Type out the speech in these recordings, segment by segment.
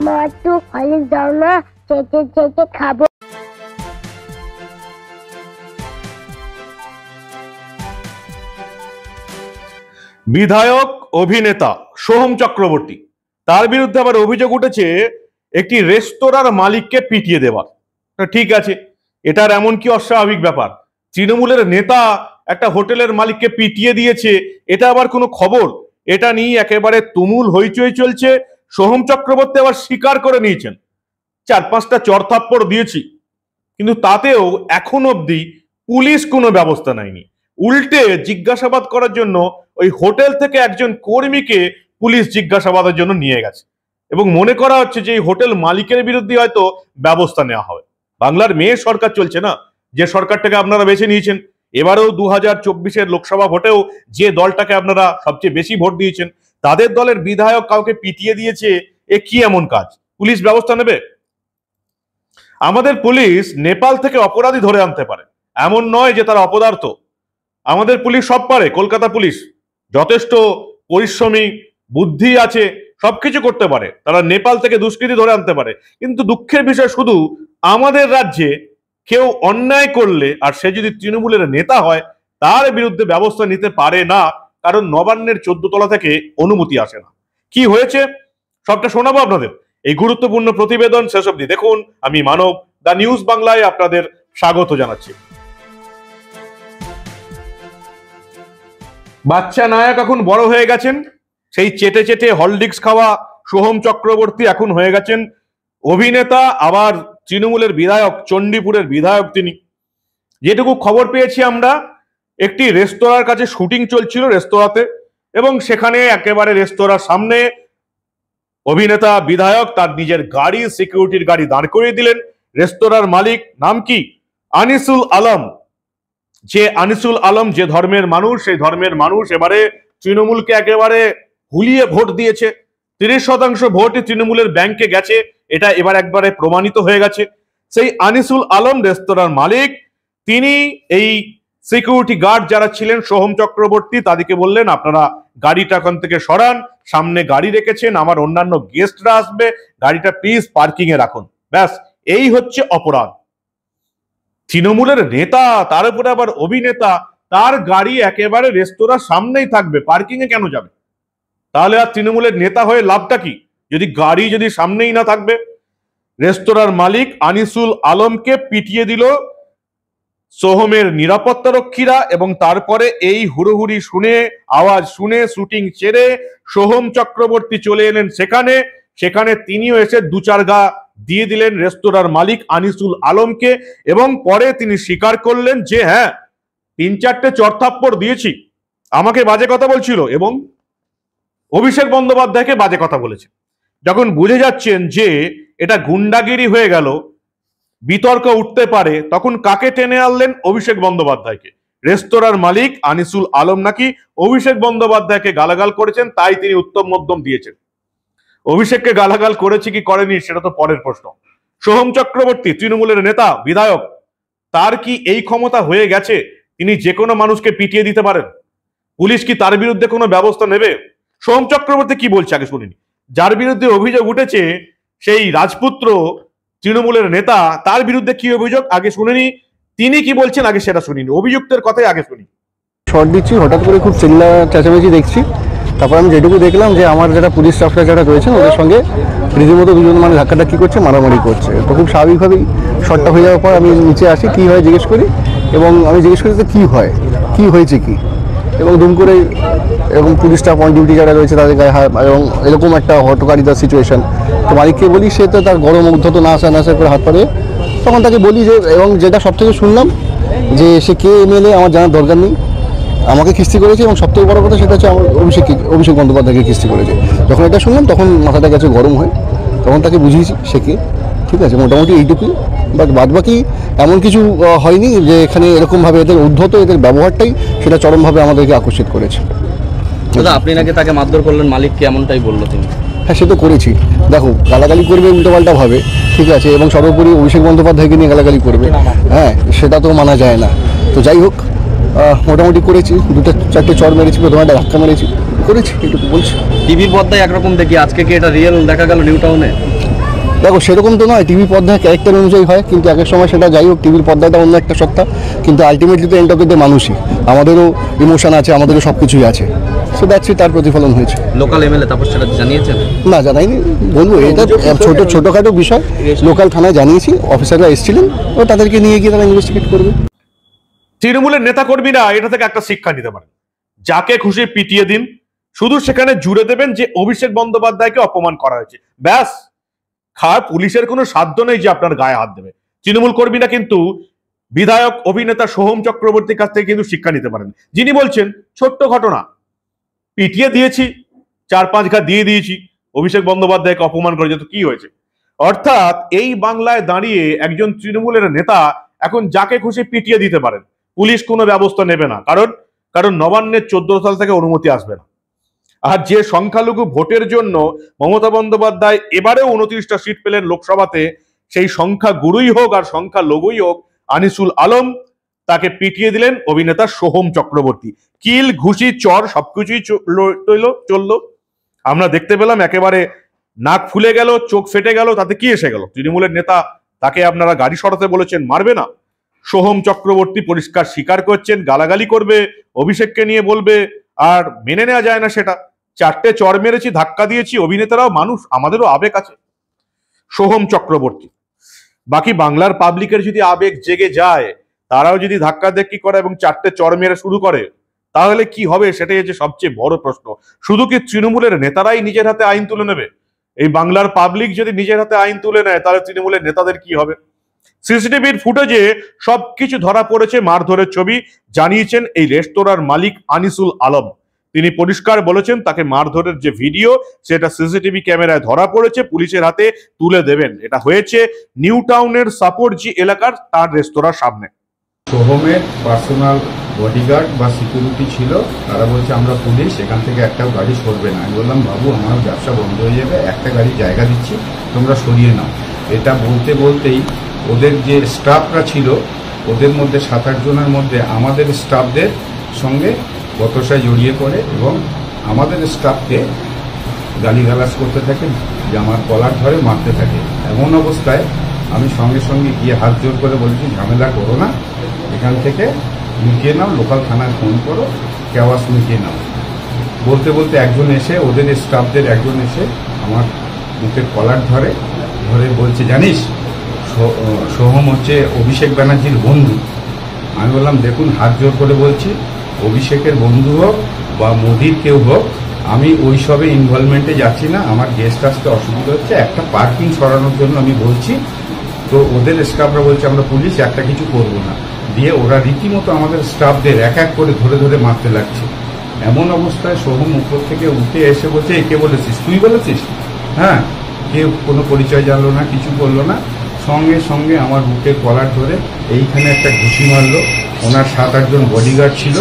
আমার একটু হলিক্স দাও না, চেটে চেটে খাবো। বিধায়ক অভিনেতা সোহম চক্রবর্তী, তার বিরুদ্ধে আবার অভিযোগ উঠেছে একটি রেস্তোরাঁর মালিককে পিটিয়ে দেওয়ার। ঠিক আছে, এটার এমন কি অস্বাভাবিক ব্যাপার? তৃণমূলের নেতা একটা হোটেলের মালিককে পিটিয়ে দিয়েছে, এটা আবার কোনো খবর? এটা নিয়ে একেবারে তুমুল হইচই চলছে। সোহম চক্রবর্তী আবার স্বীকার করে নিয়েছেন 4-5টা চড়থাপ্পড় দিয়েছি, কিন্তু তাতেও এখন অবধি পুলিশ কোনো ব্যবস্থা নেয়নি। উল্টে জিজ্ঞাসাবাদ করার জন্য ওই হোটেল থেকে একজন কর্মীকে পুলিশ জিজ্ঞাসাবাদের জন্য নিয়ে গেছে এবং মনে করা হচ্ছে যে এই হোটেল মালিকের বিরুদ্ধে হয়তো ব্যবস্থা নেওয়া হবে। বাংলার মেয়ে সরকার চলছে না, যে সরকারটাকে আপনারা বেছে নিয়েছেন। এবারেও 2024-এর লোকসভা ভোটেও যে দলটাকে আপনারা সবচেয়ে বেশি ভোট দিয়েছেন, তাদের দলের বিধায়ক কাউকে পিটিয়ে দিয়েছে। এ কি এমন কাজ? পুলিশ ব্যবস্থা নেবে? আমাদের পুলিশ নেপাল থেকে অপরাধী ধরে আনতে পারে, এমন নয় যে তারা অপদার্থ। আমাদের পুলিশ সব পারে। কলকাতা পুলিশ যথেষ্ট পরিশ্রমী, বুদ্ধি আছে, সবকিছু করতে পারে। তারা নেপাল থেকে দুষ্কৃতী ধরে আনতে পারে। কিন্তু দুঃখের বিষয় শুধু আমাদের রাজ্যে কেউ অন্যায় করলে, আর সে যদি তৃণমূলের নেতা হয়, তার বিরুদ্ধে ব্যবস্থা নিতে পারে না, কারণ নবান্নের 14 তলা থেকে অনুমতি আসে না। কি হয়েছে সবটা শোনাবো আপনাদের এই গুরুত্বপূর্ণ প্রতিবেদন শেষ অবধি দেখুন। আমি মানব, দ্য নিউজ বাংলায় আপনাদের স্বাগত জানাচ্ছি। বাচ্চা নায়ক এখন বড় হয়ে গেছেন। সেই চেটে চেটে হলডিক্স খাওয়া সোহম চক্রবর্তী এখন হয়ে গেছেন অভিনেতা, আবার তৃণমূলের বিধায়ক, চণ্ডীপুরের বিধায়ক তিনি। যেটুকু খবর পেয়েছি আমরা, একটি রেস্তোরাঁর কাছে শুটিং চলছিল রেস্তোরাঁতে, এবং সেখানে একেবারে রেস্তোরাঁর সামনে অভিনেতা বিধায়ক তার নিজের গাড়ি, সিকিউরিটির গাড়ি দাঁড় করিয়ে দিলেন। রেস্তোরাঁর মালিক নাম কি? আনিসুল আলম। যে আনিসুল আলম যে ধর্মের মানুষ, সেই ধর্মের মানুষ এবারে তৃণমূলকে একেবারে হুলিয়ে ভোট দিয়েছে। 30% ভোটই তৃণমূলের ব্যাংকে গেছে, এটা এবার একবারে প্রমাণিত হয়ে গেছে। সেই আনিসুল আলম রেস্তোরাঁর মালিক, তিনি এই সিকিউরিটি গার্ড যারা ছিলেন সোহম চক্রবর্তী, তাদেরকে বললেন আপনারা গাড়িটা এখান থেকে সরান, সামনে গাড়ি রেখেছেন, আমার অন্যান্য গেস্টরা আসবে, গাড়িটা প্লিজ পার্কিং এ রাখুন। ব্যাস, এই হচ্ছে অপরাধ। তৃণমূলের নেতা, তার উপরে আবার অভিনেতা, তার গাড়ি একেবারে রেস্তোরাঁর সামনেই থাকবে, পার্কিং এ কেন যাবে? তাহলে আর তৃণমূলের নেতা হয়ে লাভটা কি, যদি গাড়ি যদি সামনেই না থাকবে? রেস্তোরাঁর মালিক আনিসুল আলমকে পিটিয়ে দিল সোহমের নিরাপত্তা রক্ষীরা, এবং তারপরে এই হুড়োহুড়ি শুনে, আওয়াজ শুনে শুটিং ছেড়ে সোহম চক্রবর্তী চলে এলেন সেখানে তিনিও এসে 2-4 গা দিয়ে দিলেন রেস্তোরাঁর মালিক আনিসুল আলমকে, এবং পরে তিনি স্বীকার করলেন যে হ্যাঁ, 3-4টে চড়থাপ্পড় দিয়েছি, আমাকে বাজে কথা বলছিল এবং অভিষেক বন্দ্যোপাধ্যায়কে বাজে কথা বলেছে। যখন বুঝে যাচ্ছেন যে এটা গুন্ডাগিরি হয়ে গেল, বিতর্ক উঠতে পারে, তখন কাকে টেনে আনলেন? অভিষেক বন্দ্যোপাধ্যায়কে। রেস্তোরাঁর মালিক আনিসুল আলম নাকি অভিষেক বন্দ্যোপাধ্যায়কে গালাগাল করেছেন, তাই তিনি উত্তম মধ্যম দিয়েছেন। অভিষেককে গালাগাল করেছে কি করেনি সেটা তো পরের প্রশ্ন। সোহম চক্রবর্তী তৃণমূলের নেতা, বিধায়ক, তার কি এই ক্ষমতা হয়ে গেছে তিনি যে কোনো মানুষকে পিটিয়ে দিতে পারেন? পুলিশ কি তার বিরুদ্ধে কোনো ব্যবস্থা নেবে? সোহম চক্রবর্তী কি বলছে আগে শুনিনি। যার বিরুদ্ধে অভিযোগ উঠেছে সেই রাজপুত্র তৃণমূলের নেতা, তার বিরুদ্ধে কি অভিযোগ আগে শুনিনি, তিনি কি বলছেন আগে সেটা শুনিনি, অভিযুক্তের কথাই আগে শুনি। শর্ট দিচ্ছি, হঠাৎ করে খুব চিল্লা চেঁচামেচি দেখছি। তারপর আমি যেটুকু দেখলাম যে আমার যারা পুলিশ স্টাফরা যারা রয়েছেন ওদের সঙ্গে রীতিমতো দুজন মানে ধাক্কাধাক্কি করছে, মারামারি করছে। তো খুব স্বাভাবিকভাবেই শর্টটা হয়ে যাওয়ার পর আমি নিচে আসি, কী হয় জিজ্ঞেস করি, এবং আমি জিজ্ঞেস করি যে কী হয়, কী হয়েছে কি, এবং দুম করে এরকম পুলিশ স্টাফ অন ডিউটি যারা রয়েছে তাদের গায়ে হাত, এবং এরকম একটা হটকারিতার সিচুয়েশন। তো মালিককে বলি, সে তো তার গরম উদ্ধত না আসা করে হাত পাড়ে, তখন তাকে বলি যে, এবং যেটা সব থেকে শুনলাম যে সে কে এমএলএ আমার জানার দরকার নেই, আমাকে কিস্তি করেছে, এবং সবথেকে বড় কথা সেটা হচ্ছে আমার অভিষেক বন্দ্যোপাধ্যায়কে কিস্তি করেছে। যখন এটা শুনলাম তখন মাথাটা গেছে গরম হয়ে, তখন তাকে বুঝিয়েছি সে কে। ঠিক আছে, মোটামুটি এইটুকুই। বাট বাদবাকি এমন কিছু হয়নি যে এখানে এরকমভাবে এদের উদ্ধত, এদের ব্যবহারটাই সেটা চরমভাবে আমাদেরকে আকর্ষিত করেছে। দাদা, আপনি নাকি তাকে মারধর করলেন, মালিককে এমনটাই বললো তিনি। হ্যাঁ, সে তো করেছি। দেখো, গালাগালি করবে উল্টোপাল্টা ভাবে, ঠিক আছে, এবং সর্বোপরি অভিষেক বন্দ্যোপাধ্যায়কে নিয়ে গালাগালি করবে, হ্যাঁ, সেটা তো মানা যায় না। তো যাই হোক, মোটামুটি করেছি, 2-4টে চর মেরেছি, প্রথমে একটা ধাক্কা মেরেছি, করেছি, একটু বলছি। টিভির পর্দায় একরকম দেখি, আজকে কি এটা রিয়েল দেখা গেল নিউ টাউনে? দেখো সেরকম তো নয়, টিভি পর্দায় ক্যারেক্টার অনুযায়ী হয়, কিন্তু এক এক সময় সেটা যাই হোক, টিভির পর্দাটা অন্য একটা সত্তা, কিন্তু আলটিমেটলি তো এন্ড অফ দ্য ডে মানুষই, আমাদেরও ইমোশন আছে, আমাদেরও সব কিছুই আছে। সো দ্যাটস ইট, তার প্রতিফলন হয়েছে। লোকাল এমএলএ তাপস চ্যাটার্জি জানিয়েছেন? না, জানাইনি, বলবো এটা ছোটোখাটো বিষয়, লোকাল থানায় জানিয়েছি, অফিসাররা এসেছিলেন, ও তাদেরকে নিয়ে গিয়ে তারা ইনভেস্টিগেট করবে। তৃণমূলের নেতাকর্মীরা এটা থেকে একটা শিক্ষা নিতে পারেন, যাকে খুশি পিটিয়ে দিন, শুধু সেখানে জুড়ে দেবেন যে অভিষেক বন্দ্যোপাধ্যায়কে অপমান করা হয়েছে, ব্যাস। পুলিশের কোনো সাধ্য নেই যে আপনার গায়ে হাত দেবে। তৃণমূল কর্মীরা কিন্তু বিধায়ক অভিনেতা সোহম চক্রবর্তীর কাছ থেকে কিন্তু শিক্ষা নিতে পারেন, যিনি বলছেন ছোট্ট ঘটনা, পিটিয়ে দিয়েছি, 4-5 ঘা দিয়ে দিয়েছি, অভিষেক বন্দ্যোপাধ্যায়কে অপমান করে যেত, কি হয়েছে? অর্থাৎ এই বাংলায় দাঁড়িয়ে একজন তৃণমূলের নেতা এখন যাকে খুশি পিটিয়ে দিতে পারেন, পুলিশ কোনো ব্যবস্থা নেবে না, কারণ নবান্নের 14 সাল থেকে অনুমতি আসবে না। আর যে সংখ্যালঘু ভোটের জন্য মমতা বন্দ্যোপাধ্যায় এবারেও 29টা সিট পেলেন লোকসভাতে, সেই সংখ্যা গুরুই হোক আর সংখ্যা লঘুই হোক, আনিসুল আলম তাকে পিটিয়ে দিলেন অভিনেতা সোহম চক্রবর্তী। কিল, ঘুষি, চর সবকিছুই চললো। আমরা দেখতে পেলাম একেবারে নাক ফুলে গেল, চোখ ফেটে গেল, তাতে কি এসে গেল? তৃণমূলের নেতা, তাকে আপনারা গাড়ি সরাতে বলেছেন, মারবে না। সোহম চক্রবর্তী পরিষ্কার স্বীকার করছেন, গালাগালি করবে, অভিষেককে নিয়ে বলবে, আর মেনে নেওয়া যায় না সেটা। 4টে চর মেরেছি, ধাক্কা দিয়েছি, অভিনেতারাও মানুষ, আমাদেরও আবেগ আছে। সোহম চক্রবর্তী, বাকি বাংলার পাবলিকের যদি আবেগ জেগে যায়, তারাও যদি ধাক্কা ধাক্কি করে এবং 4টে চর মেরে শুরু করে, তাহলে কি হবে? সেটাই হচ্ছে সবচেয়ে বড় প্রশ্ন। শুধু কি তৃণমূলের নেতারাই নিজের হাতে আইন তুলে নেবে? এই বাংলার পাবলিক যদি নিজের হাতে আইন তুলে নেয়, তাহলে তৃণমূলের নেতাদের কি হবে? সিসিটিভির ফুটেজে সবকিছু ধরা পড়েছে, মারধরের ছবি জানিয়েছেন এই রেস্তোরাঁর মালিক আনিসুল আলম। তিনি পরিষ্কার বলেছেন তাকে মারধরের যে ভিডিও, সেটা সিসিটিভি ক্যামেরায় ধরা পড়েছে, পুলিশের হাতে তুলে দেবেন। এটা হয়েছে নিউ টাউনের সাপোর্টজি এলাকার তার রেস্তোরাঁর সামনে। সোহমের পার্সোনাল বডিগার্ড বা সিকিউরিটি ছিল, তারা বলছে আমরা পুলিশ, এখান থেকে একটাও গাড়ি সরবে না। আমি বললাম বাবু, আমার ব্যবসা বন্ধ হয়ে যাবে, একটা গাড়ি জায়গা দিচ্ছি, তোমরা সরিয়ে নাও। এটা বলতেই ওদের যে স্টাফরা ছিল, ওদের মধ্যে 7-8 জনের মধ্যে আমাদের স্টাফদের সঙ্গে বতসায় জড়িয়ে পড়ে এবং আমাদের স্টাফকে গালিগালাজ করতে থাকে, জামার কলার ধরে মারতে থাকে। এমন অবস্থায় আমি সঙ্গে সঙ্গে গিয়ে হাত জোর করে বলছি, ঝামেলা করো না, এখান থেকে মিটিয়ে নাও, লোকাল থানায় ফোন করো, কেওয়াস মিটিয়ে নাও। বলতে একজন এসে, ওদের স্টাফদের একজন এসে আমার মুখের কলার ধরে বলছে, জানিস সোহম হচ্ছে অভিষেক ব্যানার্জির বন্ধু। আমি বললাম দেখুন, হাত জোর করে বলছি, অভিষেকের বন্ধু হোক বা মোদির কেউ হোক, আমি ওইসবে ইনভলভমেন্টে যাচ্ছি না। আমার গেস্ট আসতে অসুবিধা হচ্ছে, একটা পার্কিং সরানোর জন্য আমি বলছি। তো ওদের স্টাফরা বলছে আমরা পুলিশ, একটা কিছু করবো না। দিয়ে ওরা রীতিমতো আমাদের স্টাফদের এক এক করে ধরে মারতে লাগছে। এমন অবস্থায় সোহম উপর থেকে উঠে এসে বলছে, কে বলেছিস? তুই বলেছিস? হ্যাঁ। কেউ কোনো পরিচয় জানলো না, কিছু করলো না, সঙ্গে আমার বুকের কলার ধরে এইখানে একটা ঘুষি মারলো। ওনার 7-8 জন বডিগার্ড ছিল,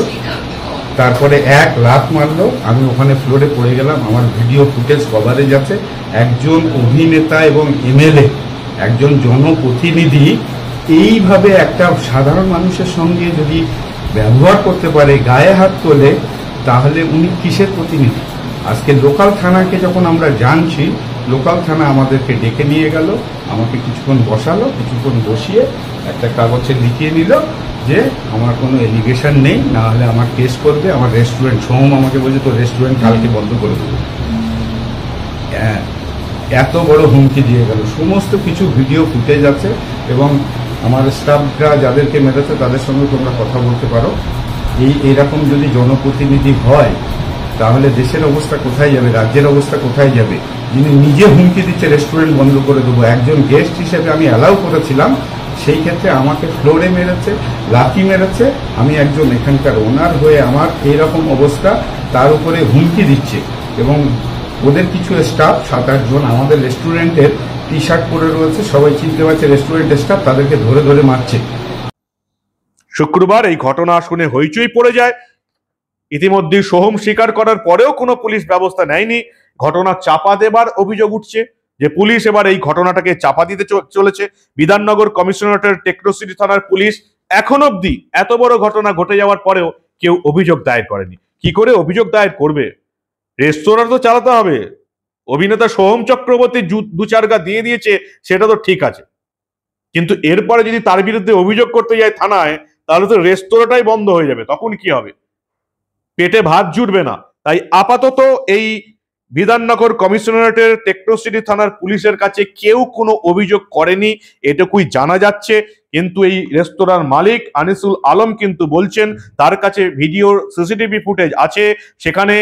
তারপরে এক লাত মারলো, আমি ওখানে ফ্লোরে পড়ে গেলাম। আমার ভিডিও ফুটেজ কভারেজ আছে। একজন অভিনেতা এবং এমএলএ, একজন জনপ্রতিনিধি এইভাবে একটা সাধারণ মানুষের সঙ্গে যদি ব্যবহার করতে পারে, গায়ে হাত তোলে, তাহলে উনি কিসের প্রতিনিধি? আজকে লোকাল থানাকে যখন আমরা জানছি, লোকাল থানা আমাদেরকে ডেকে নিয়ে গেল, আমাকে কিছুক্ষণ বসালো, কিছুক্ষণ বসিয়ে একটা কাগজে লিখিয়ে নিল যে আমার কোনো এলিগেশন নেই, না হলে আমার কেস করবে। আমার রেস্টুরেন্ট, সোহম আমাকে বলছে তো রেস্টুরেন্ট কালকে বন্ধ করে দেবে। এত বড় হুমকি দিয়ে গেল। সমস্ত কিছু ভিডিও ফুটেজ আছে এবং আমার স্টাফরা যাদেরকে মেরেছে তাদের সঙ্গে তোমরা কথা বলতে পারো। এইরকম যদি জনপ্রতিনিধি হয়, তাহলে দেশের অবস্থা কোথায় যাবে, রাজ্যের অবস্থা কোথায় যাবে? যিনি নিজে হুমকি দিচ্ছে রেস্টুরেন্ট বন্ধ করে দেবো, একজন গেস্ট হিসেবে আমি অ্যালাউ করেছিলাম, সেই ক্ষেত্রে আমাকে ফ্লোরে মেরেছে, লাথি মেরেছে। আমি একজন এখানকার ওনার হয়ে আমার এইরকম অবস্থা, তার উপরে হুমকি দিচ্ছে। এবং ওদের কিছু স্টাফ 7-8 জন আমাদের রেস্টুরেন্টের টি শার্ট পরে রয়েছে, সবাই চিনতে পারছে রেস্টুরেন্টের স্টাফ, তাদেরকে ধরে মারছে। শুক্রবার এই ঘটনা শুনে হইচই পড়ে যায়। ইতিমধ্যে সোহম স্বীকার করার পরেও কোনো পুলিশ ব্যবস্থা নেয়নি। ঘটনা চাপা দেবার অভিযোগ উঠছে যে পুলিশ এবার এই ঘটনাটাকে চাপা দিতে চলেছে। বিধাননগর কমিশনারেটের টেকনোসিটি থানার পুলিশ এখন অবধি এত বড় ঘটনা ঘটে যাওয়ার পরেও কেউ অভিযোগ দায়ের করেনি। কি করে অভিযোগ দায়ের করবে? রেস্তোরাঁ তো চালাতে হবে, অভিনেতা সোহম চক্রবর্তী দু চারগা দিয়ে দিয়েছে সেটা তো ঠিক আছে, কিন্তু এরপরে যদি তার বিরুদ্ধে অভিযোগ করতে যায় থানায়, তাহলে তো রেস্তোরাঁটাই বন্ধ হয়ে যাবে, তখন কি হবে? পেটে ভাত জুটবে না। তাই আপাতত এই বিধাননগর কমিশনারেটের টেকনোসিটি থানার পুলিশের কাছে কেউ কোনো অভিযোগ করেনি, এটুকুই জানা যাচ্ছে। কিন্তু এই রেস্তোরাঁর মালিক আনিসুল আলম কিন্তু বলছেন তার কাছে ভিডিওর সিসিটিভি ফুটেজ আছে, সেখানে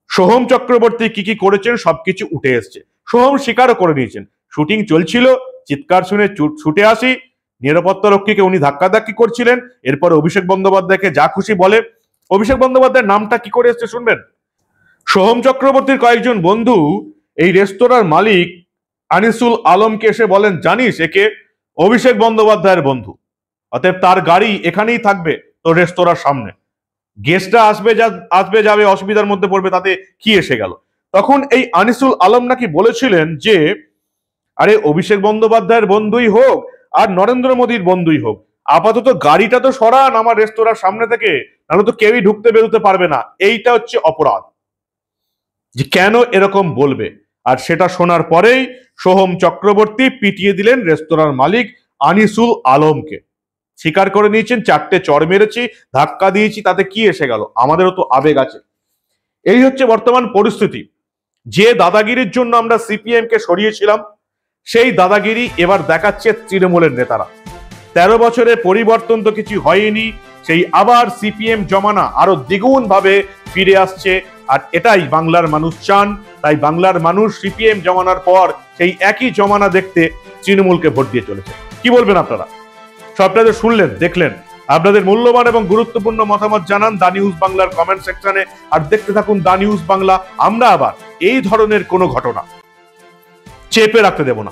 সোহম চক্রবর্তী কি কি করেছেন সবকিছু উঠে এসছে। সোহম স্বীকারও করে নিয়েছেন, শুটিং চলছিল, চিৎকার শুনে ছুটে আসি, নিরাপত্তা রক্ষীকে উনি ধাক্কাধাক্কি করছিলেন, এরপর অভিষেক বন্দ্যোপাধ্যায়কে যা খুশি বলে। অভিষেক বন্দ্যোপাধ্যায়ের নামটা কি করে এসছে শুনবেন। সোহম চক্রবর্তীর কয়েকজন বন্ধু এই রেস্তোরাঁর মালিক আনিসুল আলমকে এসে বলেন, জানিস একে? অভিষেক বন্দ্যোপাধ্যায়ের বন্ধু, অতএব তার গাড়ি এখানেই থাকবে তোর রেস্তোরাঁর সামনে, গেস্টরা আসবে যাবে, অসুবিধার মধ্যে পড়বে, তাতে কি এসে গেল? তখন এই আনিসুল আলম নাকি বলেছিলেন যে আরে অভিষেক বন্দ্যোপাধ্যায়ের বন্ধুই হোক আর নরেন্দ্র মোদীর বন্ধুই হোক, আপাতত গাড়িটা তো সরান আমার রেস্তোরাঁর সামনে থেকে, নাহলে তো কেউই ঢুকতে বেরোতে পারবে না। এইটা হচ্ছে অপরাধ, যে কেন এরকম বলবে। আর সেটা শোনার পরেই সোহম চক্রবর্তী পিটিয়ে দিলেন রেস্তোরাঁর মালিক আনিসুল আলমকে, স্বীকার করে নিয়েছেন চারটে চড় মেরেছি, ধাক্কা দিয়েছি, তাতে কি এসে গেল, আমাদেরও তো আবেগ আছে। এই হচ্ছে বর্তমান পরিস্থিতি। যে দাদাগিরির জন্য আমরা সিপিএম কে সরিয়েছিলাম, সেই দাদাগিরি এবার দেখাচ্ছে তৃণমূলের নেতারা। 13 বছরে পরিবর্তন তো কিছু হয়নি, সেই আবার সিপিএম জমানা আরো দ্বিগুণ ভাবে ফিরে আসছে। আর এটাই বাংলার মানুষ চান। তাই বাংলার মানুষ সিপিএম জমানার পর সেই একই জমানা দেখতে তৃণমূলকে ভোট দিয়ে চলেছে। কি বলবেন আপনারা? সবটা যে শুনলেন, দেখলেন, আপনাদের মূল্যবান এবং গুরুত্বপূর্ণ মতামত জানান দা নিউজ বাংলার কমেন্ট সেকশনে। আর দেখতে থাকুন দা নিউজ বাংলা। আমরা আবার এই ধরনের কোনো ঘটনা চেপে রাখতে দেব না।